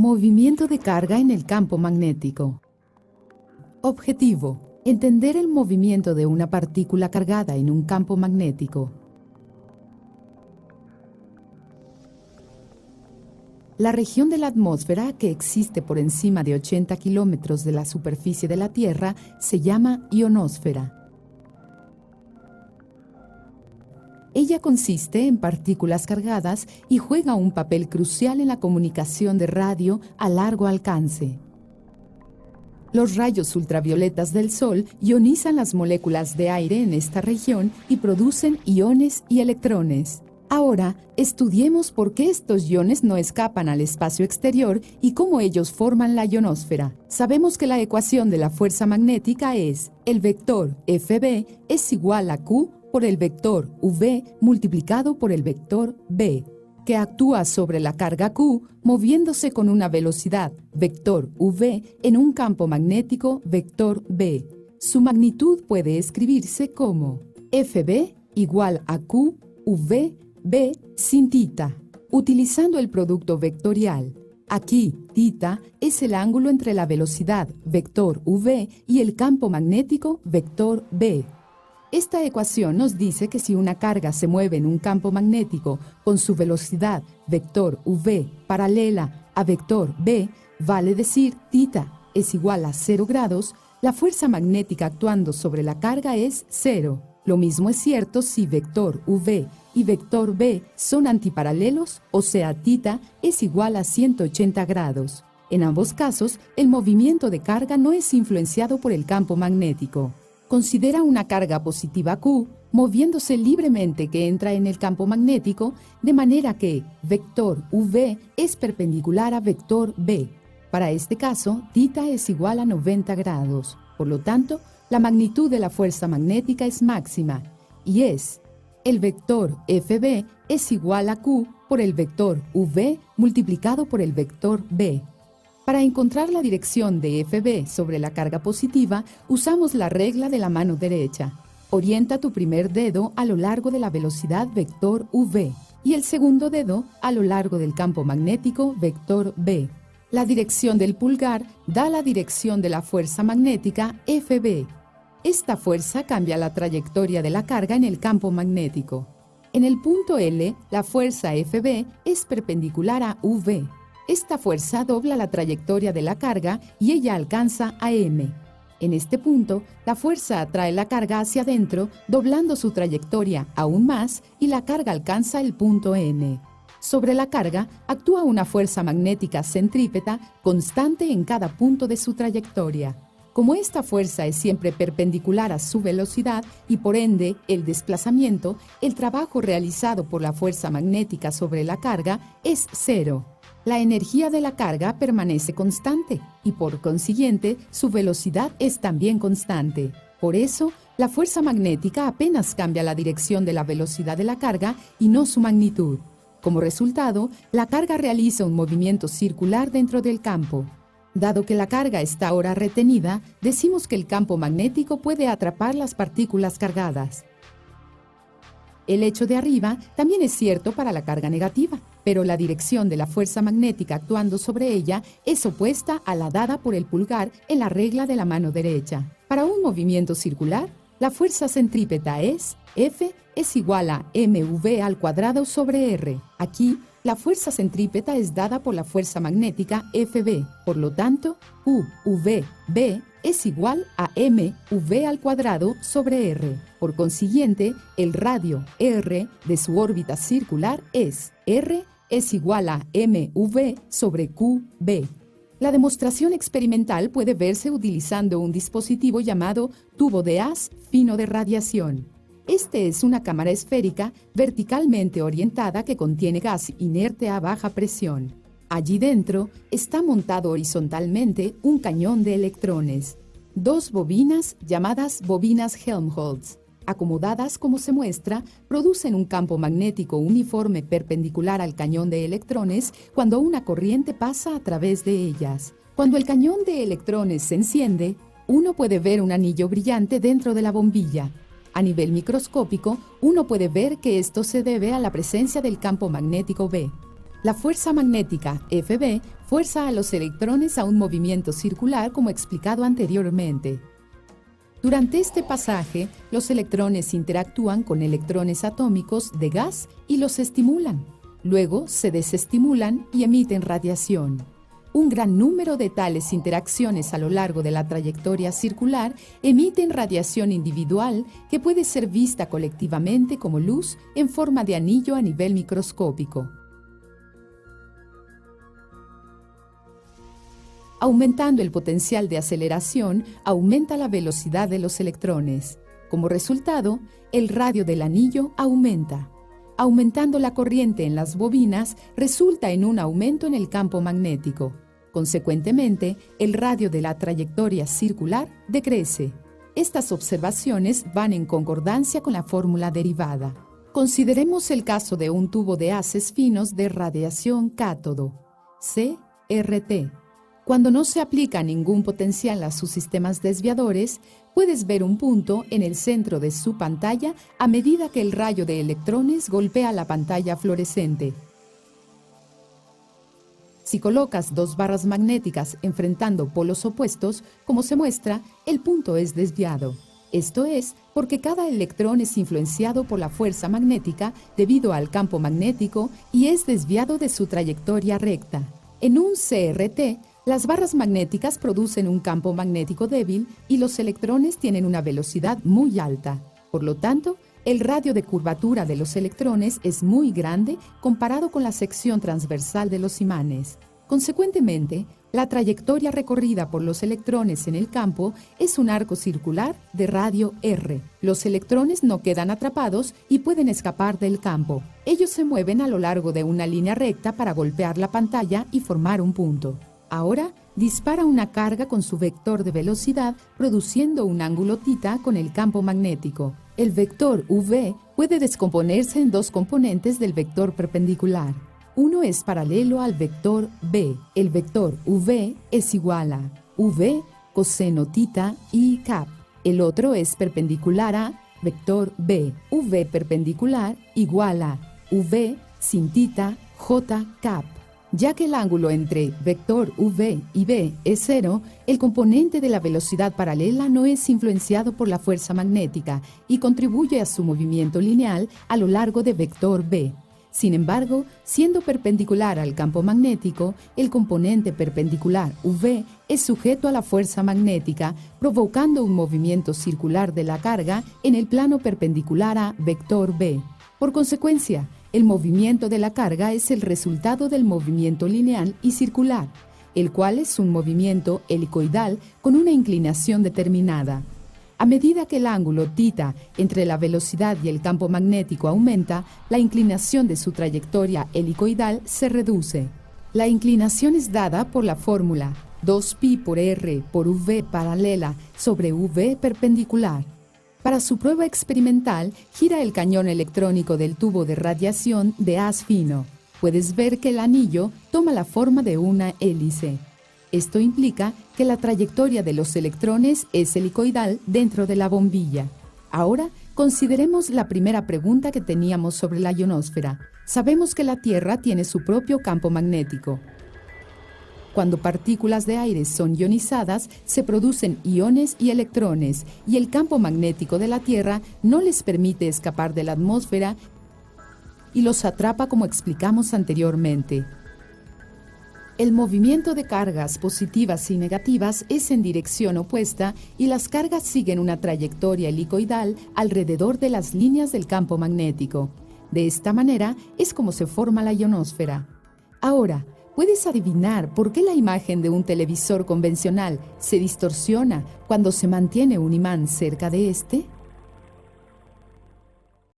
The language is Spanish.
Movimiento de carga en el campo magnético. Objetivo: entender el movimiento de una partícula cargada en un campo magnético. La región de la atmósfera, que existe por encima de 80 kilómetros de la superficie de la Tierra, se llama ionosfera. Ella consiste en partículas cargadas y juega un papel crucial en la comunicación de radio a largo alcance. Los rayos ultravioletas del Sol ionizan las moléculas de aire en esta región y producen iones y electrones. Ahora, estudiemos por qué estos iones no escapan al espacio exterior y cómo ellos forman la ionosfera. Sabemos que la ecuación de la fuerza magnética es: el vector Fb es igual a Q por el vector V multiplicado por el vector B, que actúa sobre la carga Q moviéndose con una velocidad vector V en un campo magnético vector B. Su magnitud puede escribirse como Fb igual a Q V B sin tita, utilizando el producto vectorial. Aquí, tita es el ángulo entre la velocidad vector V y el campo magnético vector B. Esta ecuación nos dice que si una carga se mueve en un campo magnético con su velocidad vector V paralela a vector B, vale decir tita es igual a 0 grados, la fuerza magnética actuando sobre la carga es 0. Lo mismo es cierto si vector V y vector B son antiparalelos, o sea, tita es igual a 180 grados. En ambos casos, el movimiento de carga no es influenciado por el campo magnético. Considera una carga positiva Q moviéndose libremente que entra en el campo magnético, de manera que vector V es perpendicular a vector B. Para este caso, tita es igual a 90 grados. Por lo tanto, la magnitud de la fuerza magnética es máxima y es: el vector Fb es igual a Q por el vector V multiplicado por el vector B. Para encontrar la dirección de Fb sobre la carga positiva, usamos la regla de la mano derecha. Orienta tu primer dedo a lo largo de la velocidad vector V y el segundo dedo a lo largo del campo magnético vector B. La dirección del pulgar da la dirección de la fuerza magnética Fb. Esta fuerza cambia la trayectoria de la carga en el campo magnético. En el punto L, la fuerza Fb es perpendicular a V. Esta fuerza dobla la trayectoria de la carga y ella alcanza a M. En este punto, la fuerza atrae la carga hacia adentro, doblando su trayectoria aún más, y la carga alcanza el punto N. Sobre la carga actúa una fuerza magnética centrípeta constante en cada punto de su trayectoria. Como esta fuerza es siempre perpendicular a su velocidad y por ende el desplazamiento, el trabajo realizado por la fuerza magnética sobre la carga es 0. La energía de la carga permanece constante y por consiguiente su velocidad es también constante. Por eso, la fuerza magnética apenas cambia la dirección de la velocidad de la carga y no su magnitud. Como resultado, la carga realiza un movimiento circular dentro del campo. Dado que la carga está ahora retenida, decimos que el campo magnético puede atrapar las partículas cargadas. El hecho de arriba también es cierto para la carga negativa, pero la dirección de la fuerza magnética actuando sobre ella es opuesta a la dada por el pulgar en la regla de la mano derecha. Para un movimiento circular, la fuerza centrípeta es F es igual a mv al cuadrado sobre r. Aquí, la fuerza centrípeta es dada por la fuerza magnética Fb. Por lo tanto, UVB es igual a mv al cuadrado sobre r. Por consiguiente, el radio r de su órbita circular es r es igual a mv sobre qb. La demostración experimental puede verse utilizando un dispositivo llamado tubo de haz fino de radiación. Este es una cámara esférica verticalmente orientada que contiene gas inerte a baja presión. Allí dentro está montado horizontalmente un cañón de electrones. 2 bobinas llamadas bobinas Helmholtz, acomodadas como se muestra, producen un campo magnético uniforme perpendicular al cañón de electrones cuando una corriente pasa a través de ellas. Cuando el cañón de electrones se enciende, uno puede ver un anillo brillante dentro de la bombilla. A nivel microscópico, uno puede ver que esto se debe a la presencia del campo magnético B. La fuerza magnética, Fb, fuerza a los electrones a un movimiento circular como explicado anteriormente. Durante este pasaje, los electrones interactúan con electrones atómicos de gas y los estimulan. Luego se desestimulan y emiten radiación. Un gran número de tales interacciones a lo largo de la trayectoria circular emiten radiación individual que puede ser vista colectivamente como luz en forma de anillo a nivel microscópico. Aumentando el potencial de aceleración, aumenta la velocidad de los electrones. Como resultado, el radio del anillo aumenta. Aumentando la corriente en las bobinas, resulta en un aumento en el campo magnético. Consecuentemente, el radio de la trayectoria circular decrece. Estas observaciones van en concordancia con la fórmula derivada. Consideremos el caso de un tubo de haces finos de radiación cátodo, CRT. Cuando no se aplica ningún potencial a sus sistemas desviadores, puedes ver un punto en el centro de su pantalla a medida que el rayo de electrones golpea la pantalla fluorescente. Si colocas dos barras magnéticas enfrentando polos opuestos, como se muestra, el punto es desviado. Esto es porque cada electrón es influenciado por la fuerza magnética debido al campo magnético y es desviado de su trayectoria recta. En un CRT, las barras magnéticas producen un campo magnético débil y los electrones tienen una velocidad muy alta. Por lo tanto, el radio de curvatura de los electrones es muy grande comparado con la sección transversal de los imanes. Consecuentemente, la trayectoria recorrida por los electrones en el campo es un arco circular de radio R. Los electrones no quedan atrapados y pueden escapar del campo. Ellos se mueven a lo largo de una línea recta para golpear la pantalla y formar un punto. Ahora, dispara una carga con su vector de velocidad produciendo un ángulo θ con el campo magnético. El vector v puede descomponerse en dos componentes del vector perpendicular. Uno es paralelo al vector b. El vector v es igual a v coseno θ y cap. El otro es perpendicular a vector b. V perpendicular igual a v sin θ j cap. Ya que el ángulo entre vector v y b es cero, el componente de la velocidad paralela no es influenciado por la fuerza magnética y contribuye a su movimiento lineal a lo largo de vector b. Sin embargo, siendo perpendicular al campo magnético, el componente perpendicular v es sujeto a la fuerza magnética, provocando un movimiento circular de la carga en el plano perpendicular a vector b. Por consecuencia, el movimiento de la carga es el resultado del movimiento lineal y circular, el cual es un movimiento helicoidal con una inclinación determinada. A medida que el ángulo θ entre la velocidad y el campo magnético aumenta, la inclinación de su trayectoria helicoidal se reduce. La inclinación es dada por la fórmula 2π por r por v paralela sobre v perpendicular. Para su prueba experimental, gira el cañón electrónico del tubo de radiación de haz fino. Puedes ver que el anillo toma la forma de una hélice. Esto implica que la trayectoria de los electrones es helicoidal dentro de la bombilla. Ahora, consideremos la primera pregunta que teníamos sobre la ionosfera. Sabemos que la Tierra tiene su propio campo magnético. Cuando partículas de aire son ionizadas, se producen iones y electrones, y el campo magnético de la Tierra no les permite escapar de la atmósfera y los atrapa como explicamos anteriormente. El movimiento de cargas positivas y negativas es en dirección opuesta y las cargas siguen una trayectoria helicoidal alrededor de las líneas del campo magnético. De esta manera es como se forma la ionosfera. Ahora, ¿puedes adivinar por qué la imagen de un televisor convencional se distorsiona cuando se mantiene un imán cerca de este?